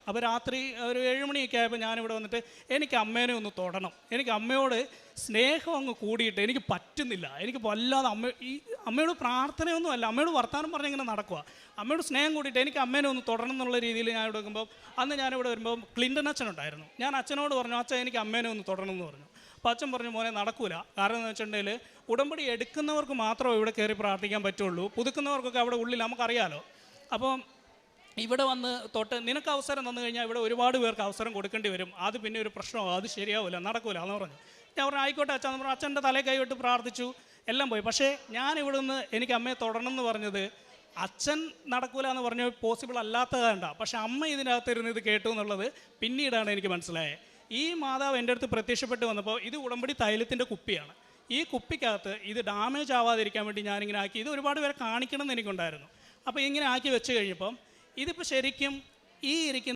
അപ്പോൾ രാത്രി ഒരു 7 മണിയൊക്കെ ആയപ്പോൾ ഞാനിവിടെ വന്നിട്ട് എനിക്ക് അമ്മേനെ ഒന്ന് തൊടണം, എനിക്ക് അമ്മയോട് സ്നേഹം അങ്ങ് കൂടിയിട്ട് എനിക്ക് പറ്റുന്നില്ല, എനിക്ക് വല്ലാതെ അമ്മയോട് പ്രാർത്ഥനയൊന്നും അല്ല, അമ്മയോട് വർത്തമാനം പറഞ്ഞിങ്ങനെ നടക്കുക, അമ്മയോട് സ്നേഹം കൂടിയിട്ട് എനിക്ക് അമ്മേനെ ഒന്ന് തൊടണം എന്നുള്ള രീതിയിൽ ഞാൻ ഇവിടെ വെക്കുമ്പോൾ, അന്ന് ഞാനിവിടെ വരുമ്പോൾ ക്ലിൻ്റൺ അച്ഛനുണ്ടായിരുന്നു. ഞാൻ അച്ഛനോട് പറഞ്ഞു, അച്ഛൻ എനിക്ക് അമ്മേനെ ഒന്ന് തൊടണം എന്ന് പറഞ്ഞു. അപ്പോൾ അച്ഛൻ പറഞ്ഞു, മോനെ നടക്കൂല, കാരണം എന്ന് വെച്ചിട്ടുണ്ടെങ്കിൽ ഉടമ്പടി എടുക്കുന്നവർക്ക് മാത്രമേ ഇവിടെ കയറി പ്രാർത്ഥിക്കാൻ പറ്റുള്ളൂ, പുതുക്കുന്നവർക്കൊക്കെ അവിടെ ഉള്ളിൽ നമുക്കറിയാലോ. അപ്പോൾ ഇവിടെ വന്ന് തൊട്ട് നിനക്ക് അവസരം തന്നു കഴിഞ്ഞാൽ ഇവിടെ ഒരുപാട് പേർക്ക് അവസരം കൊടുക്കേണ്ടി വരും, അത് പിന്നെ ഒരു പ്രശ്നമാകും, അത് ശരിയാവില്ല, നടക്കൂല എന്ന് പറഞ്ഞു. ഞാൻ പറഞ്ഞു ആയിക്കോട്ടെ അച്ഛൻ എന്ന് പറഞ്ഞു. അച്ഛൻ്റെ തലേ കൈവിട്ട് പ്രാർത്ഥിച്ചു, എല്ലാം പോയി. പക്ഷേ ഞാൻ ഇവിടെ നിന്ന് എനിക്ക് അമ്മയെ തൊടണം എന്ന് പറഞ്ഞത് അച്ഛൻ നടക്കൂല എന്ന് പറഞ്ഞാൽ പോസിബിൾ അല്ലാത്തതാണ്ട, പക്ഷെ അമ്മ ഇതിനകത്തിരുന്ന് ഇത് കേട്ടു എന്നുള്ളത് പിന്നീടാണ് എനിക്ക് മനസ്സിലായത്. ഈ മാതാവ് എൻ്റെ അടുത്ത് പ്രത്യക്ഷപ്പെട്ട് വന്നപ്പോൾ ഇത് ഉടമ്പടി തൈലത്തിൻ്റെ കുപ്പിയാണ്. ഈ കുപ്പിക്കകത്ത് ഇത് ഡാമേജ് ആവാതിരിക്കാൻ വേണ്ടി ഞാനിങ്ങനെ ആക്കി, ഇത് ഒരുപാട് പേരെ കാണിക്കണം എന്ന് എനിക്കുണ്ടായിരുന്നു. അപ്പോൾ ഇങ്ങനെ ആക്കി വെച്ച് കഴിഞ്ഞപ്പം ഇതിപ്പോൾ ശരിക്കും ഈ ഇരിക്കുന്ന